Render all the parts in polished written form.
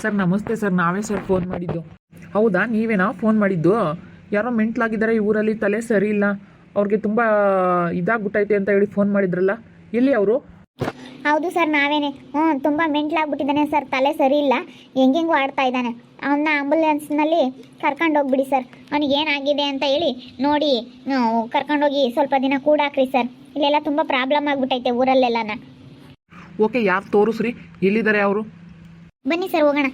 Sir ನಮಸ್ತೆ sir, ನಾವೇ sir phone ಮಾಡಿದ್ದು. ಹೌದಾ, ನೀವೇನಾ ಫೋನ್ ಮಾಡಿದ್ದು? ಯಾರೋ ಮೆಂಟ್ಲಾಗಿದ್ದಾರೆ ಈ ಊರಲ್ಲಿ, ತಲೆ ಸರಿ ಇಲ್ಲ, ಅವ್ರಿಗೆ ತುಂಬ ಇದಾಗ್ಬಿಟ್ಟೈತೆ ಅಂತ ಹೇಳಿ ಫೋನ್ ಮಾಡಿದ್ರಲ್ಲ, ಎಲ್ಲಿ ಅವರು? ಹೌದು ಸರ್, ನಾವೇನೆ. ತುಂಬ ಮೆಂಟ್ಲಾಗ್ಬಿಟ್ಟಿದ್ದಾನೆ ಸರ್, ತಲೆ ಸರಿ ಇಲ್ಲ, ಹೆಂಗೆಂಗೂ ಆಡ್ತಾ ಇದ್ದಾನೆ. ಅವನ್ನ ಆಂಬುಲೆನ್ಸ್ನಲ್ಲಿ ಕರ್ಕೊಂಡು ಹೋಗ್ಬಿಡಿ ಸರ್, ಅವನಿಗೆ ಏನಾಗಿದೆ ಅಂತ ಹೇಳಿ ನೋಡಿ ಕರ್ಕೊಂಡೋಗಿ ಸ್ವಲ್ಪ ದಿನ ಕೂಡಾಕ್ರಿ ಸರ್. ಇಲ್ಲೆಲ್ಲ ತುಂಬ ಪ್ರಾಬ್ಲಮ್ ಆಗ್ಬಿಟ್ಟೈತೆ ಊರಲ್ಲೆಲ್ಲನ. ಓಕೆ, ಯಾರು ತೋರಿಸ್ರಿ, ಎಲ್ಲಿದ್ದಾರೆ ಅವರು? ಬನ್ನಿ ಸರ್ ಹೋಗೋಣ.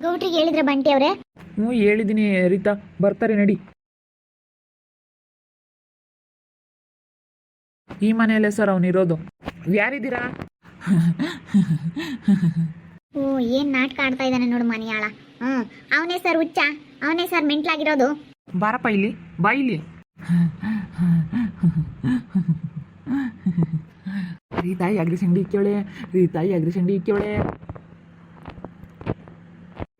ಗೌಟ್ರಿಗೆ ಹೇಳಿದ್ರೆ ಬಂಟಿ ಅವರೇ? ಹ್ಞೂ ಹೇಳಿದ್ದೀನಿ ರೀತಾ, ಬರ್ತಾರೆ ನಡಿ. ಈ ಮನೆಯಲ್ಲೇ ಸರ್ ಅವನಿರೋದು. ಯಾರಿದ್ದೀರಾ? ಓ, ಏನು ನಾಟಕ ಆಡ್ತಾ ಇದ್ದಾನೆ ನೋಡು ಮನೆಯಾಳ. ಅವನೇ ಸರ್ ಹುಚ್ಚ, ಅವನೇ ಸರ್ ಮೆಂಟ್ಲಾಗಿರೋದು. ಬಾರಪ್ಪ ಇಲ್ಲಿ, ಬಾ ಇಲ್ಲಿ. ರೀತಾಯಿ ಅಗ್ರಿಸಂಡಿ ಇಕ್ಕೇಳೆ, ರೀತಾಯಿ ಅಗ್ರಿಸಂಡಿ ಇಕ್ಕೇಳೆ.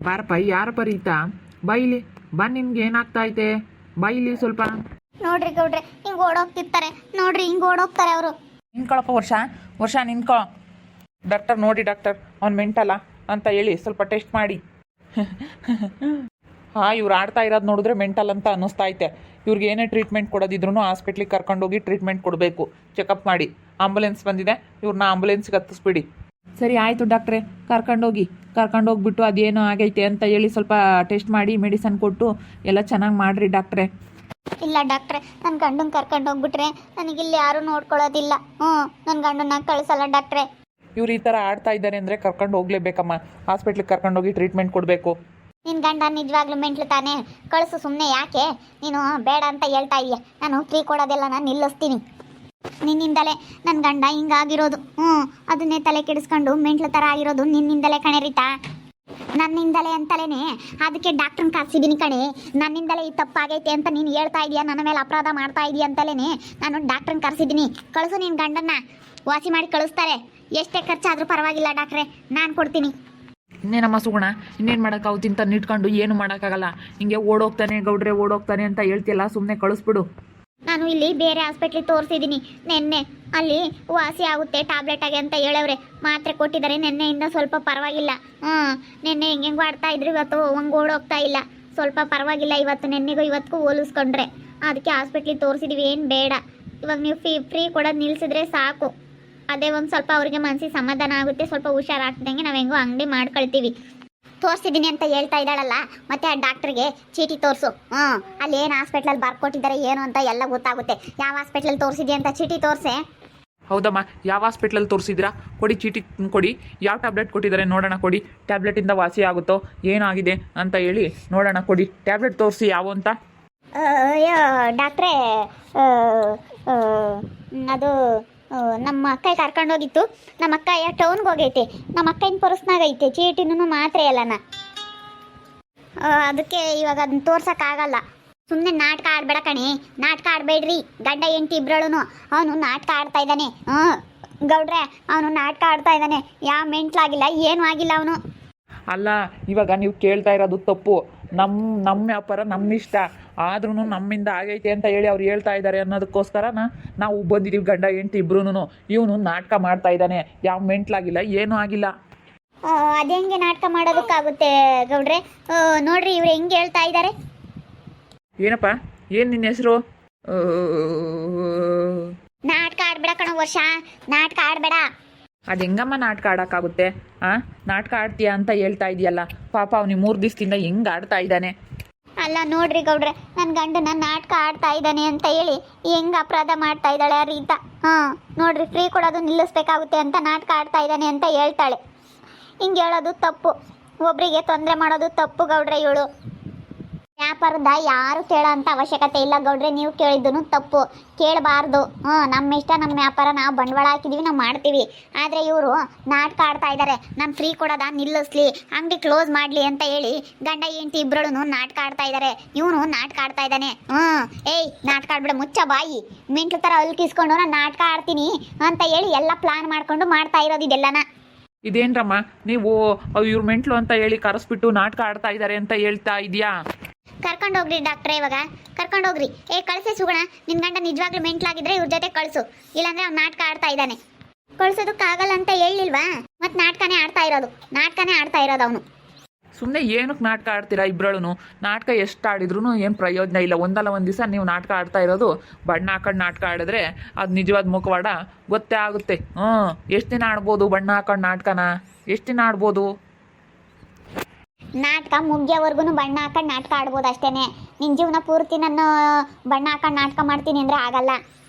ಬಾರಪ್ಪ, ಯಾರಪ್ಪ ರೀತಾ? ಬಾ ಇಲ್ಲಿ, ಬಾ. ನಿನ್ಗೆ ಏನಾಗ್ತಾ ಐತೆ? ಬಾ ಇಲ್ಲಿ ಸ್ವಲ್ಪ. ನೋಡ್ರಿ ಗೌಡ್ರೆ, ಹಿಂಗೆ ಓಡೋಗ್ತಿರ್ತಾರೆ ನೋಡ್ರಿ, ಹಿಂಗೆ ಓಡೋಗ್ತಾರೆ ಅವರು. ನಿನ್ಕೊಳಪ್ಪ ವರ್ಷ ನಿನ್ಕೊ. ಡಾಕ್ಟರ್ ನೋಡಿ ಡಾಕ್ಟರ್, ಅವ್ನು ಮೆಂಟಲ್ಲ ಅಂತ ಹೇಳಿ ಸ್ವಲ್ಪ ಟೆಸ್ಟ್ ಮಾಡಿ. ಹಾಂ, ಇವ್ರು ಆಡ್ತಾ ಇರೋದು ನೋಡಿದ್ರೆ ಮೆಂಟಲ್ ಅಂತ ಅನ್ನಿಸ್ತಾ ಐತೆ. ಇವ್ರಿಗೆ ಏನೇ ಟ್ರೀಟ್ಮೆಂಟ್ ಕೊಡೋದಿದ್ರು ಹಾಸ್ಪಿಟ್ಲಿಗೆ ಕರ್ಕೊಂಡೋಗಿ ಟ್ರೀಟ್ಮೆಂಟ್ ಕೊಡಬೇಕು, ಚೆಕಪ್ ಮಾಡಿ. ಆಂಬುಲೆನ್ಸ್ ಬಂದಿದೆ, ಇವ್ರನ್ನ ಆಂಬುಲೆನ್ಸ್ಗೆ ಹತ್ತಿಸ್ಬಿಡಿ. ಸರಿ ಆಯಿತು ಡಾಕ್ಟ್ರೆ, ಕರ್ಕೊಂಡೋಗ್ಬಿಟ್ಟು ಅದೇನೋ ಆಗೈತೆ ಅಂತ ಹೇಳಿ ಸ್ವಲ್ಪ ಟೆಸ್ಟ್ ಮಾಡಿ ಮೆಡಿಸನ್ ಕೊಟ್ಟು ಎಲ್ಲ ಚೆನ್ನಾಗಿ ಮಾಡಿರಿ ಡಾಕ್ಟ್ರೆ. ಇಲ್ಲ ಡಾಕ್ಟ್ರೆ, ನನ್ನ ಗಂಡನ ಕರ್ಕೊಂಡು ಹೋಗ್ಬಿಟ್ರೆ ನನಗಿಲ್ಲಿ ಯಾರೂ ನೋಡ್ಕೊಳ್ಳೋದಿಲ್ಲ. ನನ್ನ ಗಂಡನ ಕಳಿಸಲ್ಲ ಡಾಕ್ಟ್ರೆ. ಇವ್ರು ಈ ಥರ ಆಡ್ತಾ ಇದ್ದಾರೆ ಅಂದರೆ ಕರ್ಕೊಂಡು ಹೋಗ್ಲೇಬೇಕಮ್ಮ, ಹಾಸ್ಪಿಟ್ಲಿಗೆ ಕರ್ಕೊಂಡೋಗಿ ಟ್ರೀಟ್ಮೆಂಟ್ ಕೊಡಬೇಕು. ನಿನ್ನ ಗಂಡ ನಿಜವಾಗ್ಲೂ ಮೆಂಟ್ಲು ತಾನೇ, ಕಳಿಸು ಸುಮ್ಮನೆ. ಯಾಕೆ ನೀನು ಬೇಡ ಅಂತ ಹೇಳ್ತಾ ಇದೀಯ? ನಾನು ಫ್ರೀ ಕೊಡೋದೆಲ್ಲ ನಾನು ನಿಲ್ಲಿಸ್ತೀನಿ. ನಿನ್ನಿಂದಲೇ ನನ್ನ ಗಂಡ ಹಿಂಗಾಗಿರೋದು. ಅದನ್ನೇ ತಲೆ ಕೆಡಿಸ್ಕೊಂಡು ಮೆಂಟ್ಲು ಥರ ಆಗಿರೋದು ನಿನ್ನಿಂದಲೇ ಕಣೆ ರೀತಾ, ನನ್ನಿಂದಲೇ ಅಂತಲೇ. ಅದಕ್ಕೆ ಡಾಕ್ಟ್ರನ್ನ ಕರ್ಸಿದ್ದೀನಿ ಕಣೆ. ನನ್ನಿಂದಲೇ ಈ ತಪ್ಪಾಗೈತೆ ಅಂತ ನೀನು ಹೇಳ್ತಾ ಇದೀಯ, ನನ್ನ ಮೇಲೆ ಅಪರಾಧ ಮಾಡ್ತಾ ಇದೀಯ ಅಂತಲೇ ನಾನು ಡಾಕ್ಟ್ರನ್ನ ಕರ್ಸಿದ್ದೀನಿ. ಕಳಿಸು ನಿನ್ನ ಗಂಡನ್ನ, ವಾಸಿ ಮಾಡಿ ಕಳಿಸ್ತಾರೆ. ಎಷ್ಟೇ ಖರ್ಚಾದರೂ ಪರವಾಗಿಲ್ಲ ಡಾಕ್ಟ್ರೆ, ನಾನು ಕೊಡ್ತೀನಿ. ಇನ್ನೇನಮ್ಮ ಸುಗುಣ, ಇನ್ನೇನು ಮಾಡೋಕ್ಕಾಗುತ್ತೆ ಅಂತ ನಿಟ್ಕೊಂಡು ಏನು ಮಾಡೋಕ್ಕಾಗಲ್ಲ. ಹಿಂಗೆ ಓಡೋಗ್ತಾನೆ ಗೌಡ್ರೆ, ಓಡೋಗ್ತಾನೆ ಅಂತ ಹೇಳ್ತಿಯಲ್ಲ, ಸುಮ್ಮನೆ ಕಳಿಸ್ಬಿಡು. ನಾನು ಇಲ್ಲಿ ಬೇರೆ ಹಾಸ್ಪಿಟ್ಲಿಗೆ ತೋರಿಸಿದ್ದೀನಿ ನೆನ್ನೆ, ಅಲ್ಲಿ ವಾಸಿ ಆಗುತ್ತೆ ಟ್ಯಾಬ್ಲೆಟ್ ಆಗಿ ಅಂತ ಹೇಳವ್ರೆ. ಮಾತ್ರೆ ಕೊಟ್ಟಿದ್ದಾರೆ, ನೆನ್ನೆಯಿಂದ ಸ್ವಲ್ಪ ಪರವಾಗಿಲ್ಲ. ನೆನ್ನೆ ಹೆಂಗೆಂಗೂ ಆಡ್ತಾ ಇದ್ರು, ಇವತ್ತು ಹಂಗೆ ಓಡೋಗ್ತಾ ಇಲ್ಲ, ಸ್ವಲ್ಪ ಪರವಾಗಿಲ್ಲ. ಇವತ್ತು ನೆನ್ನೆಗೂ ಇವತ್ತಿಗೂ ಹೋಲಿಸ್ಕೊಂಡ್ರೆ ಅದಕ್ಕೆ ಹಾಸ್ಪಿಟ್ಲಿಗೆ ತೋರಿಸಿದ್ವಿ. ಏನು ಬೇಡ, ಇವಾಗ ನೀವು ಫ್ರೀ ಕೊಡೋದು ನಿಲ್ಲಿಸಿದ್ರೆ ಸಾಕು. ಅದೇ ಒಂದು ಸ್ವಲ್ಪ ಅವ್ರಿಗೆ ಮನಸ್ಸಿಗೆ ಸಮಾಧಾನ ಆಗುತ್ತೆ, ಸ್ವಲ್ಪ ಹುಷಾರಾಗ್ತಿದ್ದಂಗೆ ನಾವು ಹೆಂಗೋ ಅಂಗಡಿ ಮಾಡ್ಕೊಳ್ತೀವಿ. ತೋರಿಸಿದ್ದೀನಿ ಅಂತ ಹೇಳ್ತಾ ಇದ್ದಾಳಲ್ಲ, ಮತ್ತೆ ಆ ಡಾಕ್ಟ್ರಿಗೆ ಚೀಟಿ ತೋರಿಸು. ಅಲ್ಲಿ ಏನು ಹಾಸ್ಪಿಟ್ಲಲ್ಲಿ ಬರ್ಕೊಟ್ಟಿದ್ದಾರೆ ಏನು ಅಂತ ಎಲ್ಲ ಗೊತ್ತಾಗುತ್ತೆ. ಯಾವ ಹಾಸ್ಪಿಟ್ಲಲ್ಲಿ ತೋರಿಸಿದ್ಯಾ ಅಂತ ಚೀಟಿ ತೋರಿಸೆ. ಹೌದಮ್ಮ, ಯಾವ ಹಾಸ್ಪಿಟ್ಲಲ್ಲಿ ತೋರಿಸಿದ್ರಾ? ಕೊಡಿ ಚೀಟಿ ಕೊಡಿ, ಯಾವ ಟ್ಯಾಬ್ಲೆಟ್ ಕೊಟ್ಟಿದ್ದಾರೆ ನೋಡೋಣ. ಕೊಡಿ, ಟ್ಯಾಬ್ಲೆಟಿಂದ ವಾಸಿ ಆಗುತ್ತೋ ಏನಾಗಿದೆ ಅಂತ ಹೇಳಿ ನೋಡೋಣ. ಕೊಡಿ ಟ್ಯಾಬ್ಲೆಟ್ ತೋರಿಸಿ ಯಾವ ಅಂತ. ಡಾಕ್ಟ್ರೇ, ಅದು ನಮ್ಮ ಅಕ್ಕ ಕರ್ಕೊಂಡೋಗಿತ್ತು. ನಮ್ಮ ಅಕ್ಕ ಟೌನ್ಗೆ ಹೋಗೈತೆ, ನಮ್ಮ ಅಕ್ಕನ ಪರ್ಸ್ನಾಗ ಐತೆ ಚೀಟಿನೂ ಮಾತ್ರೆ ಎಲ್ಲನ. ಅದಕ್ಕೆ ಇವಾಗ ಅದನ್ನ ತೋರ್ಸೋಕ್ಕಾಗಲ್ಲ. ಸುಮ್ಮನೆ ನಾಟಕ ಆಡಬೇಡ ಕಣೆ, ನಾಟಕ ಆಡಬೇಡ್ರಿ. ಗಂಡ ಹೆಂಡತಿ ಇಬ್ಬರಳು ಅವನು ನಾಟಕ ಆಡ್ತಾ ಇದ್ದಾನೆ. ಗೌಡ್ರೆ, ಅವನು ನಾಟಕ ಆಡ್ತಾ ಇದ್ದಾನೆ. ಯಾವ ಮೆಂಟ್ಲಾಗಿಲ್ಲ, ಏನೂ ಆಗಿಲ್ಲ ಅವನು. ಅಲ್ಲ, ಇವಾಗ ನೀವು ಕೇಳ್ತಾ ಇರೋದು ತಪ್ಪು. ನಮ್ಮ ವ್ಯಾಪಾರ ನಮ್ಮ ಇಷ್ಟ, ಆದ್ರೂ ನಮ್ಮಿಂದ ಆಗೈತೆ ಅಂತ ಹೇಳಿ ಅವ್ರು ಹೇಳ್ತಾ ಇದ್ದಾರೆ ಅನ್ನೋದಕ್ಕೋಸ್ಕರ ನಾವು ಬಂದಿದ್ದೀವಿ ಗಂಡ ಹೆಂಡತಿ ಇಬ್ರು. ಇವನು ನಾಟಕ ಮಾಡ್ತಾ ಇದ್ದಾನೆ, ಯಾವ ಮೆಂಟ್ಲಾಗಿಲ್ಲ, ಏನೂ ಆಗಿಲ್ಲ. ಅದೇಂಗೆ ನಾಟಕ ಮಾಡೋದಕ್ಕಾಗುತ್ತೆ ಗೌಡ್ರೆ? ನೋಡ್ರಿ ಇವ್ರು ಹೆಂಗೆ ಹೇಳ್ತಾ ಇದ್ದಾರೆ. ಏನಪ್ಪ, ಏನು ನಿನ್ನ ಹೆಸರು? ನಾಟಕ ಆಡ್ಬೇಡ ಕಣೋ ವರ್ಷ, ನಾಟಕ ಆಡ್ಬೇಡ. ಅದು ಹೆಂಗಮ್ಮ ನಾಟಕ ಆಡೋಕ್ಕಾಗುತ್ತೆ? ನಾಟಕ ಆಡ್ತೀಯಾ ಅಂತ ಹೇಳ್ತಾ ಇದೆಯಲ್ಲ. ಪಾಪ ಅವನಿಗೆ 3 ದಿವಸದಿಂದ ಹೆಂಗೆ ಆಡ್ತಾ ಇದ್ದಾನೆ. ಅಲ್ಲ ನೋಡ್ರಿ ಗೌಡ್ರೆ, ನನ್ನ ಗಂಡನ ನಾಟಕ ಆಡ್ತಾ ಇದ್ದಾನೆ ಅಂತ ಹೇಳಿ ಹೆಂಗೆ ಅಪರಾಧ ಮಾಡ್ತಾ ಇದ್ದಾಳೆ ಆ ರೀತಾ. ನೋಡ್ರಿ, ಫ್ರೀ ಕೊಡೋದು ನಿಲ್ಲಿಸ್ಬೇಕಾಗುತ್ತೆ ಅಂತ ನಾಟಕ ಆಡ್ತಾ ಇದ್ದಾನೆ ಅಂತ ಹೇಳ್ತಾಳೆ. ಹಿಂಗೆ ಹೇಳೋದು ತಪ್ಪು, ಒಬ್ರಿಗೆ ತೊಂದರೆ ಮಾಡೋದು ತಪ್ಪು ಗೌಡ್ರೆ. ಇವಳು ವ್ಯಾಪಾರದ ಯಾರು ಕೇಳೋ ಅಂತ ಅವಶ್ಯಕತೆ ಇಲ್ಲ ಗೌಡ್ರೆ. ನೀವು ಕೇಳಿದ್ದು ತಪ್ಪು, ಕೇಳಬಾರ್ದು. ನಮ್ಮ ಇಷ್ಟ, ನಮ್ಮ ವ್ಯಾಪಾರ, ನಾವು ಬಂಡವಾಳ ಹಾಕಿದ್ದೀವಿ, ನಾವು ಮಾಡ್ತೀವಿ. ಆದರೆ ಇವರು ನಾಟಕ ಆಡ್ತಾ ಇದ್ದಾರೆ. ನಾನು ಫ್ರೀ ಕೊಡೋದ ನಿಲ್ಲಿಸ್ಲಿ, ಅಂಗಡಿ ಕ್ಲೋಸ್ ಮಾಡಲಿ ಅಂತ ಹೇಳಿ ಗಂಡ ಹೆಂಡತಿ ಇಬ್ಬರಳು ನಾಟಕ ಆಡ್ತಾ ಇದ್ದಾರೆ. ಇವನು ನಾಟಕ ಆಡ್ತಾ ಇದ್ದಾನೆ. ಏಯ್, ನಾಟಕ ಆಡ್ಬೇಡ, ಮುಚ್ಚ ಬಾಯಿ. ಮೆಂಟ್ಲು ಥರ ಅಲ್ಕಿಸ್ಕೊಂಡು ನಾನು ನಾಟಕ ಆಡ್ತೀನಿ ಅಂತ ಹೇಳಿ ಎಲ್ಲ ಪ್ಲಾನ್ ಮಾಡ್ಕೊಂಡು ಮಾಡ್ತಾ ಇರೋದು ಇದೆಲ್ಲನ. ಇದೇನ್ರಮ್ಮ ನೀವು ಇವ್ರು ಮೆಂಟ್ಲು ಅಂತ ಹೇಳಿ ಕರೆಸ್ಬಿಟ್ಟು ನಾಟಕ ಆಡ್ತಾ ಇದ್ದಾರೆ ಅಂತ ಹೇಳ್ತಾ ಇದೆಯಾ? ಕರ್ಕೊಂಡೋಗ್ರಿ ಡಾಕ್ಟ್ರೇ, ಇವಾಗ ಕರ್ಕೊಂಡೋಗ್ರಿ. ಕಳಿಸೇ ಸುಗುಣ, ನಿನ್ನ ಗಂಡ ನಿಜವಾಗ್ಲೂ ಮೆಂಟ್ಲಾಗಿದ್ರೆ ಇವ್ರ ಜೊತೆ ಕಳಿಸು, ಇಲ್ಲಾಂದ್ರೆ ಅವ್ನು ನಾಟಕ ಆಡ್ತಾ ಇದ್ದಾನೆ. ಕಳ್ಸೋದಕ್ಕಾಗಲ್ಲ ಅಂತ ಹೇಳಿಲ್ವಾ? ಮತ್ತೆ ನಾಟಕನೇ ಆಡ್ತಾ ಇರೋದು ಅವನು. ಸುಮ್ಮನೆ ಏನಕ್ಕೆ ನಾಟಕ ಆಡ್ತೀರಾ ಇಬ್ಬರಳು? ನಾಟಕ ಎಷ್ಟು ಆಡಿದ್ರು ಏನು ಪ್ರಯೋಜನ ಇಲ್ಲ. ಒಂದಲ್ಲ ಒಂದು ದಿವಸ ನೀವು ನಾಟಕ ಆಡ್ತಾ ಇರೋದು ಬಣ್ಣ ಹಾಕೊಂಡು ನಾಟಕ ಆಡಿದ್ರೆ ಅದು ನಿಜವಾದ ಮುಖವಾಡ ಗೊತ್ತೇ ಆಗುತ್ತೆ. ಎಷ್ಟು ದಿನ ಆಡ್ಬೋದು ಬಣ್ಣ ಹಾಕೊಂಡು ನಾಟಕನ? ಎಷ್ಟು ದಿನ ಆಡ್ಬೋದು? ನಾಟಕ ಮುಗಿಯೋವರೆಗೂ ಬಣ್ಣ ಹಾಕೊಂಡು ನಾಟಕ ಆಡ್ಬೋದು ಅಷ್ಟೇನೆ. ನಿನ್ನ ಜೀವನ ಪೂರ್ತಿ ನಾನು ಬಣ್ಣ ಹಾಕೊಂಡು ನಾಟಕ ಮಾಡ್ತೀನಿ ಅಂದರೆ ಆಗಲ್ಲ.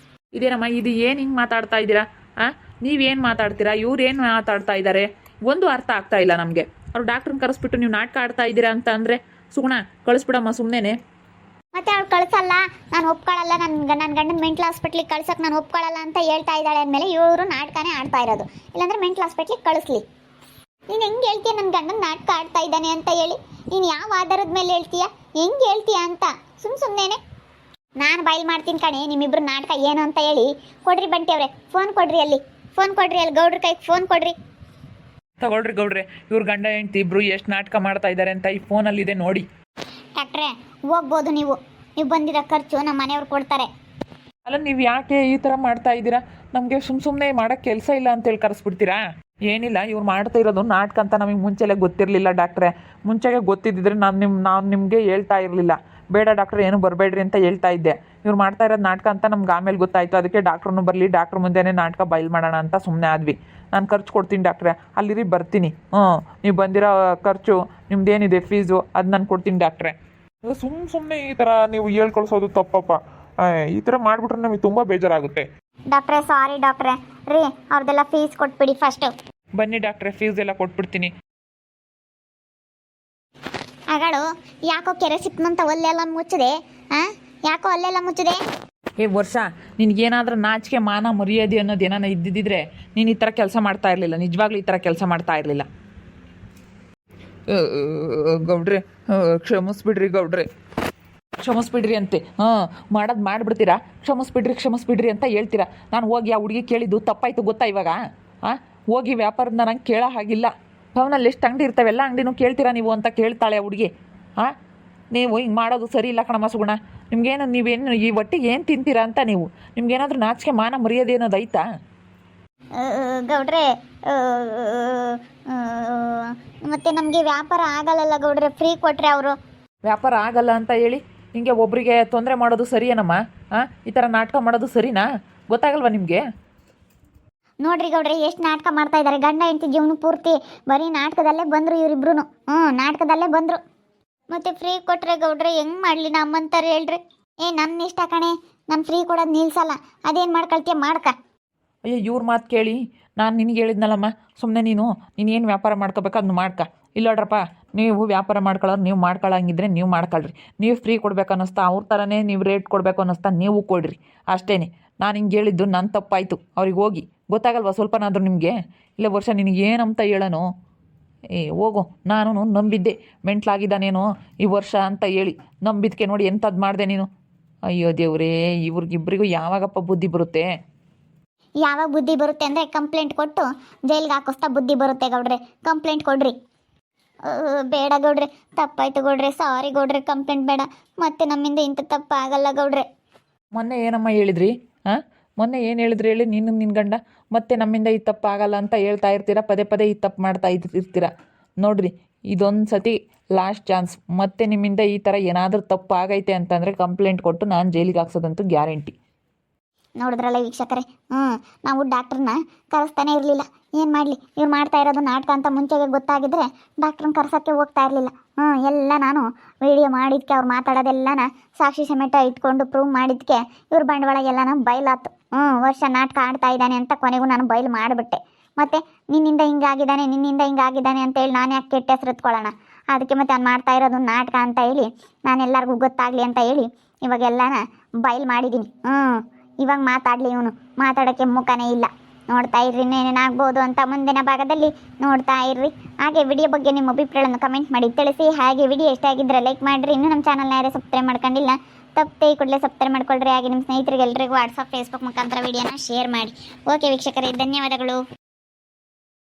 ಇದೇನಮ್ಮ ಇದು ಏನು ಹಿಂಗೆ ಮಾತಾಡ್ತಾ ಇದ್ದೀರಾ? ನೀವೇನು ಮಾತಾಡ್ತೀರಾ? ಇವ್ರು ಏನು ಮಾತಾಡ್ತಾ ಇದ್ದಾರೆ? ಒಂದು ಅರ್ಥ ಆಗ್ತಾ ಇಲ್ಲ ನಮಗೆ. ಅವ್ರು ಡಾಕ್ಟ್ರನ್ನ ಕರೆಸ್ಬಿಟ್ಟು ನೀವು ನಾಟಕ ಆಡ್ತಾ ಇದ್ದೀರಾ ಅಂತ ಅಂದರೆ ಸುಗುಣ ಕಳಿಸ್ಬಿಡಮ್ಮ ಸುಮ್ಮನೆ. ಮತ್ತೆ ಅವ್ಳು ಕಳ್ಸಲ್ಲ, ನಾನು ಒಪ್ಕೊಳ್ಳಲ್ಲ, ನನ್ನ ಗಂಡನ ಮೆಂಟಲ್ ಹಾಸ್ಪಿಟ್ಲಿಗೆ ಕಳ್ಸೋಕೆ ನಾನು ಒಪ್ಕೊಳ್ಳಲ್ಲ ಅಂತ ಹೇಳ್ತಾ ಇದ್ದಾಳೆ ಅಂದಮೇಲೆ ಇವರು ನಾಟಕನೇ ಆಡ್ತಾ ಇರೋದು. ಇಲ್ಲಾಂದ್ರೆ ಮೆಂಟಲ್ ಹಾಸ್ಪಿಟ್ಲಿಗೆ ಕಳಿಸ್ಲಿ. ನೀನು ಹೆಂಗೆ ಹೇಳ್ತೀಯ ನನ್ನ ಗಂಡನ ನಾಟಕ ಆಡ್ತಾ ಇದ್ದಾನೆ ಅಂತ ಹೇಳಿ? ನೀನು ಯಾವ ಆಧಾರದ ಮೇಲೆ ಹೇಳ್ತೀಯ, ಹೆಂಗೆ ಹೇಳ್ತೀಯ ಅಂತ ಸುಮ್ಮನೆ ನಾನು ಬಯಲು ಮಾಡ್ತೀನಿ ಕಣೆ ನಿಮ್ಮಿಬ್ರು ನಾಟಕ ಏನು ಅಂತ ಹೇಳಿ. ಕೊಡ್ರಿ ಬಂಟಿ ಅವರೇ, ಫೋನ್ ಕೊಡ್ರಿ ಅಲ್ಲಿ ಗೌಡ್ರ ಕೈಗೆ ಫೋನ್ ಕೊಡ್ರಿ. ತಗೊಳ್ರಿ ಗೌಡ್ರೆ, ಇವ್ರ ಗಂಡ ಹೆಂಡ್ತಿ ಇಬ್ರು ಎಷ್ಟು ನಾಟಕ ಮಾಡ್ತಾ ಇದ್ದಾರೆ ಅಂತ ಈ ಫೋನಲ್ಲಿದೆ ನೋಡಿ. ಡಾಕ್ಟ್ರೇ ಹೋಗ್ಬೋದು, ನೀವು ಬಂದಿರೋ ಖರ್ಚು ನಮ್ಮ ಮನೆಯವ್ರು ಕೊಡ್ತಾರೆ. ಅಲ್ಲ ನೀವು ಯಾಕೆ ಈ ಥರ ಮಾಡ್ತಾ ಇದ್ದೀರಾ? ನಮಗೆ ಸುಮ್ಮನೆ ಮಾಡೋಕ್ಕೆ ಕೆಲಸ ಇಲ್ಲ ಅಂತೇಳಿ ಕರೆಸ್ಬಿಡ್ತೀರಾ? ಏನಿಲ್ಲ, ಇವ್ರು ಮಾಡ್ತಾ ಇರೋದು ನಾಟಕ ಅಂತ ನಮಗೆ ಮುಂಚೆಲೆ ಗೊತ್ತಿರಲಿಲ್ಲ ಡಾಕ್ಟ್ರೆ. ಮುಂಚೆಗೆ ಗೊತ್ತಿದ್ದಿದ್ರೆ ನಾನು ನಿಮಗೆ ಹೇಳ್ತಾ ಇರಲಿಲ್ಲ. ಬೇಡ ಡಾಕ್ಟ್ರೆ ಏನು ಬರಬೇಡ್ರಿ ಅಂತ ಹೇಳ್ತಾ ಇದ್ದೆ. ಇವ್ರು ಮಾಡ್ತಾ ಇರೋದು ನಾಟಕ ಅಂತ ನಮ್ಗೆ ಆಮೇಲೆ ಗೊತ್ತಾಯಿತು. ಅದಕ್ಕೆ ಡಾಕ್ಟ್ರನ್ನು ಬರಲಿ, ಡಾಕ್ಟ್ರ್ ಮುಂದೆನೇ ನಾಟಕ ಬಯಲು ಮಾಡೋಣ ಅಂತ ಸುಮ್ಮನೆ ಆದ್ವಿ. ನಾನು ಖರ್ಚು ಕೊಡ್ತೀನಿ ಡಾಕ್ಟ್ರೆ, ಅಲ್ಲಿರಿ ಬರ್ತೀನಿ. ನೀವು ಬಂದಿರೋ ಖರ್ಚು ನಿಮ್ದೇನಿದೆ ಫೀಸು ಅದು ನಾನು ಕೊಡ್ತೀನಿ ಡಾಕ್ಟ್ರೆ. ಸುಮ್ಮನೆ ಈ ಥರ ನೀವು ಹೇಳ್ಕೊಳ್ಸೋದು ತಪ್ಪಪ್ಪ. ಈ ಥರ ಮಾಡಿಬಿಟ್ರೆ ನಮಗೆ ತುಂಬ ಬೇಜಾರಾಗುತ್ತೆ. ಡಾಕ್ಟ್ರೆ ಸಾರಿ ಡಾಕ್ಟ್ರೆ, ರೀ ಅವ್ರದ್ದೆಲ್ಲ ಫೀಸ್ ಕೊಟ್ಬಿಡಿ ಫಸ್ಟು. ಬನ್ನಿ ಡಾಕ್ಟ್ರೆ, ಫೀಸ್ ಎಲ್ಲ ಕೊಟ್ಬಿಡ್ತೀನಿ. ಆಗಳು ಯಾಕೋ ಕೆರೆ ಸಿಕ್ನಂತ ಒಲ್ಲೆಲ್ಲ ಮುಚ್ಚಿದೆ? ಯಾಕೋ ಅಲ್ಲೆಲ್ಲ ಮುಚ್ಚಿದೆ? ವರ್ಷ ನಿನಗೇನಾದ್ರೂ ನಾಚಿಕೆ ಮಾನ ಮರ್ಯಾದೆ ಅನ್ನೋದು ಏನಾನ ಇದ್ದಿದ್ದರೆ ನೀನು ಈ ಥರ ಕೆಲಸ ಮಾಡ್ತಾ ಇರಲಿಲ್ಲ. ನಿಜವಾಗ್ಲೂ ಈ ಥರ ಕೆಲಸ ಮಾಡ್ತಾ ಇರಲಿಲ್ಲ. ಗೌಡ್ರೆ ಕ್ಷಮಿಸ್ಬಿಡ್ರಿ ಗೌಡ್ರೆ, ಕ್ಷಮಿಸ್ಬಿಡ್ರಿ ಅಂತೆ. ಮಾಡೋದು ಮಾಡಿಬಿಡ್ತೀರಾ, ಕ್ಷಮಿಸ್ಬಿಡ್ರಿ ಅಂತ ಹೇಳ್ತೀರಾ. ನಾನು ಹೋಗಿ ಆ ಹುಡುಗಿ ಕೇಳಿದ್ದು ತಪ್ಪಾಯ್ತು ಗೊತ್ತಾ ಇವಾಗ? ಹೋಗಿ ವ್ಯಾಪಾರದ ನಂಗೆ ಕೇಳೋ ಹಾಗಿಲ್ಲ. ಟೌನಲ್ಲಿ ಎಷ್ಟು ಅಂಗಡಿ ಇರ್ತವೆ, ಎಲ್ಲ ಅಂಗಡಿನೂ ಕೇಳ್ತೀರಾ ನೀವು ಅಂತ ಕೇಳ್ತಾಳೆ ಆ ಹುಡುಗಿ. ನೀವು ಹಿಂಗೆ ಮಾಡೋದು ಸರಿ ಇಲ್ಲ ಕಣಮ್ಮ ಸುಗುಣ. ನೀವೇನು ಈ ಒಟ್ಟಿಗೆ ಏನು ತಿಂತೀರಾ ಅಂತ ನೀವು, ನಿಮ್ಗೇನಾದ್ರೂ ನಾಚಿಕೆ ಮಾನ ಮರ್ಯಾದೆ ಅನ್ನೋದು ಐತಾ? ಗೌಡ್ರೆ ಮತ್ತೆ ನಮಗೆ ವ್ಯಾಪಾರ ಆಗಲ್ಲ ಗೌಡ್ರೆ, ಫ್ರೀ ಕೊಟ್ರೆ ಅವರು. ವ್ಯಾಪಾರ ಆಗಲ್ಲ ಅಂತ ಹೇಳಿ ಹಿಂಗೆ ಒಬ್ಬರಿಗೆ ತೊಂದರೆ ಮಾಡೋದು ಸರಿಯೇನಮ್ಮ? ಈ ಥರ ನಾಟಕ ಮಾಡೋದು ಸರಿನಾ? ಗೊತ್ತಾಗಲ್ವಾ ನಿಮಗೆ? ನೋಡ್ರಿ ಗೌಡ್ರೆ ಎಷ್ಟು ನಾಟಕ ಮಾಡ್ತಾ ಇದ್ದಾರೆ. ಗಂಡ ಹೆಂಡತಿ ಜೀವನ ಪೂರ್ತಿ ಬರೀ ನಾಟಕದಲ್ಲೇ ಬಂದರು ಇವರಿಬ್ರು. ನಾಟಕದಲ್ಲೇ ಬಂದರು. ಮತ್ತೆ ಫ್ರೀ ಕೊಟ್ರೆ ಗೌಡ್ರೆ ಹೆಂಗೆ ಮಾಡಲಿ ನಮ್ಮಂತಾರೆ ಹೇಳ್ರಿ? ನನ್ನ ಇಷ್ಟ ಕಣೆ, ನಾನು ಫ್ರೀ ಕೊಡೋದು ನಿಲ್ಸಲ್ಲ. ಅದೇನು ಮಾಡ್ಕೊಳ್ತೀಯ ಮಾಡ್ಕ. ಅಯ್ಯೋ ಇವ್ರ ಮಾತು ಕೇಳಿ ನಾನು ನಿನಗೆ ಹೇಳಿದ್ನಲ್ಲಮ್ಮ, ಸುಮ್ಮನೆ ನೀನೇನು ವ್ಯಾಪಾರ ಮಾಡ್ಕೋಬೇಕು ಅದನ್ನು ಮಾಡ್ಕ. ಇಲ್ಲೋಡ್ರಪ್ಪ, ನೀವು ವ್ಯಾಪಾರ ಮಾಡ್ಕೊಳ್ಳೋರು ನೀವು ಮಾಡ್ಕೊಳ್ಳಂಗಿದ್ರೆ ನೀವು ಮಾಡ್ಕೊಳ್ರಿ. ನೀವು ಫ್ರೀ ಕೊಡ್ಬೇಕು ಅನ್ನಿಸ್ತಾ ಅವ್ರ ಥರನೇ ನೀವು ರೇಟ್ ಕೊಡಬೇಕು ಅನ್ನಿಸ್ತಾ ನೀವು ಕೊಡ್ರಿ ಅಷ್ಟೇ. ನಾನು ಹಿಂಗೆ ಹೇಳಿದ್ದು ನನ್ನ ತಪ್ಪಾಯಿತು. ಅವ್ರಿಗೆ ಹೋಗಿ ಗೊತ್ತಾಗಲ್ವಾ ಸ್ವಲ್ಪನಾದರೂ ನಿಮಗೆ? ಇಲ್ಲ ವರ್ಷ ನಿನಗೇನಂತ ಹೇಳೋನು? ಹೋಗು, ನಾನು ನಂಬಿದ್ದೆ ಮೆಂಟ್ಲಾಗಿದ್ದಾನೇನೋ ಈ ವರ್ಷ ಅಂತ ಹೇಳಿ ನಂಬಿದ್ಕೆ ನೋಡಿ ಎಂಥದ್ದು ಮಾಡಿದೆ ನೀನು. ಅಯ್ಯೋ ದೇವ್ರೇ, ಇವ್ರಿಗಿಬ್ಬರಿಗೂ ಯಾವಾಗಪ್ಪ ಬುದ್ಧಿ ಬರುತ್ತೆ? ಯಾವಾಗ ಬುದ್ಧಿ ಬರುತ್ತೆ ಅಂದರೆ ಕಂಪ್ಲೇಂಟ್ ಕೊಟ್ಟು ಜೈಲಿಗೆ ಹಾಕಿಸ್ತಾ ಬುದ್ಧಿ ಬರುತ್ತೆ ಗೌಡ್ರೆ. ಕಂಪ್ಲೇಂಟ್ ಕೊಡ್ರಿ. ಬೇಡ ಗೌಡ್ರೆ, ತಪ್ಪಾಯ್ತು ಗೌಡ್ರೆ, ಸಾರಿ ಗೌಡ್ರೆ, ಕಂಪ್ಲೇಂಟ್ ಬೇಡ. ಮತ್ತೆ ನಮ್ಮಿಂದ ಇಂಥ ತಪ್ಪು ಆಗಲ್ಲ ಗೌಡ್ರೆ. ಮೊನ್ನೆ ಏನಮ್ಮ ಹೇಳಿದ್ರಿ? ಮೊನ್ನೆ ಏನು ಹೇಳಿದ್ರಿ ಹೇಳಿ? ನಿನ್ನ ಗಂಡ ಮತ್ತೆ ನಮ್ಮಿಂದ ಈ ತಪ್ಪು ಆಗಲ್ಲ ಅಂತ ಹೇಳ್ತಾ ಇರ್ತೀರಾ, ಪದೇ ಈ ತಪ್ಪು ಮಾಡ್ತಾ ಇರ್ತೀರಾ. ನೋಡಿರಿ, ಇದೊಂದು ಸತಿ ಲಾಸ್ಟ್ ಚಾನ್ಸ್. ಮತ್ತೆ ನಿಮ್ಮಿಂದ ಈ ಥರ ಏನಾದರೂ ತಪ್ಪು ಆಗೈತೆ ಅಂತಂದರೆ ಕಂಪ್ಲೇಂಟ್ ಕೊಟ್ಟು ನಾನು ಜೈಲಿಗೆ ಹಾಕ್ಸೋದಂತೂ ಗ್ಯಾರಂಟಿ. ನೋಡಿದ್ರಲ್ಲ ವೀಕ್ಷಕರೇ, ನಾವು ಡಾಕ್ಟ್ರನ್ನ ಕರೆಸ್ತಾನೆ ಇರಲಿಲ್ಲ. ಏನು ಮಾಡಲಿ, ಇವ್ರು ಮಾಡ್ತಾ ಇರೋದು ನಾಟಕ ಅಂತ ಮುಂಚೆಗೆ ಗೊತ್ತಾಗಿದ್ದರೆ ಡಾಕ್ಟ್ರನ್ನ ಕರ್ಸೋಕ್ಕೆ ಹೋಗ್ತಾ ಇರಲಿಲ್ಲ. ಎಲ್ಲ ನಾನು ವಿಡಿಯೋ ಮಾಡಿದ್ಕೆ, ಅವ್ರು ಮಾತಾಡೋದೆಲ್ಲನ ಸಾಕ್ಷಿ ಸಮೇತ ಇಟ್ಕೊಂಡು ಪ್ರೂವ್ ಮಾಡಿದ್ಕೆ ಇವ್ರ ಬಂಡವಾಳ ಎಲ್ಲನ ಬಯಲಾತು. ವರ್ಷ ನಾಟಕ ಆಡ್ತಾ ಇದ್ದಾನೆ ಅಂತ ಕೊನೆಗೂ ನಾನು ಬಯಲು ಮಾಡಿಬಿಟ್ಟೆ. ಮತ್ತು ನಿನ್ನಿಂದ ಹಿಂಗಾಗಿದ್ದಾನೆ ಅಂತೇಳಿ ನಾನು ಯಾಕೆ ಕೆಟ್ಟ ಹೆಸರು ಎತ್ಕೊಳ್ಳೋಣ? ಅದಕ್ಕೆ ಮತ್ತೆ ಅವ್ನು ಮಾಡ್ತಾ ಇರೋದು ನಾಟಕ ಅಂತ ಹೇಳಿ ನಾನೆಲ್ಲರಿಗೂ ಗೊತ್ತಾಗಲಿ ಅಂತ ಹೇಳಿ ಇವಾಗೆಲ್ಲನ ಬಯಲು ಮಾಡಿದ್ದೀನಿ. ಇವಾಗ ಮಾತಾಡಲಿ, ಇವನು ಮಾತಾಡೋಕ್ಕೆ ಮುಖನೇ ಇಲ್ಲ. ನೋಡ್ತಾ ಇರ್ರಿ ಏನೇನಾಗ್ಬೋದು ಅಂತ ಮುಂದಿನ ಭಾಗದಲ್ಲಿ ನೋಡ್ತಾ ಇರ್ರಿ. ಹಾಗೆ ವಿಡಿಯೋ ಬಗ್ಗೆ ನಿಮ್ಮ ಅಭಿಪ್ರಾಯಗಳನ್ನು ಕಮೆಂಟ್ ಮಾಡಿ ತಿಳಿಸಿ. ಹಾಗೆ ವಿಡಿಯೋ ಇಷ್ಟ ಆಗಿದ್ದರೆ ಲೈಕ್ ಮಾಡಿರಿ. ಇನ್ನೂ ನಮ್ಮ ಚಾನಲ್ನ ಯಾರೇ ಸಬ್ಸ್ಕ್ರೈಬ್ ಮಾಡ್ಕೊಂಡಿಲ್ಲ ತಪ್ಪೇ ಕೂಡಲೇ ಸಬ್ಸ್ಕ್ರೈಬ್ ಮಾಡ್ಕೊಳ್ರಿ. ಹಾಗೆ ನಿಮ್ಮ ಸ್ನೇಹಿತರಿಗೆ ಎಲ್ಲರಿಗೂ ವಾಟ್ಸಪ್ ಫೇಸ್ಬುಕ್ ಮುಖಾಂತರ ವಿಡಿಯೋನ ಶೇರ್ ಮಾಡಿ. ಓಕೆ ವೀಕ್ಷಕರೇ, ಧನ್ಯವಾದಗಳು.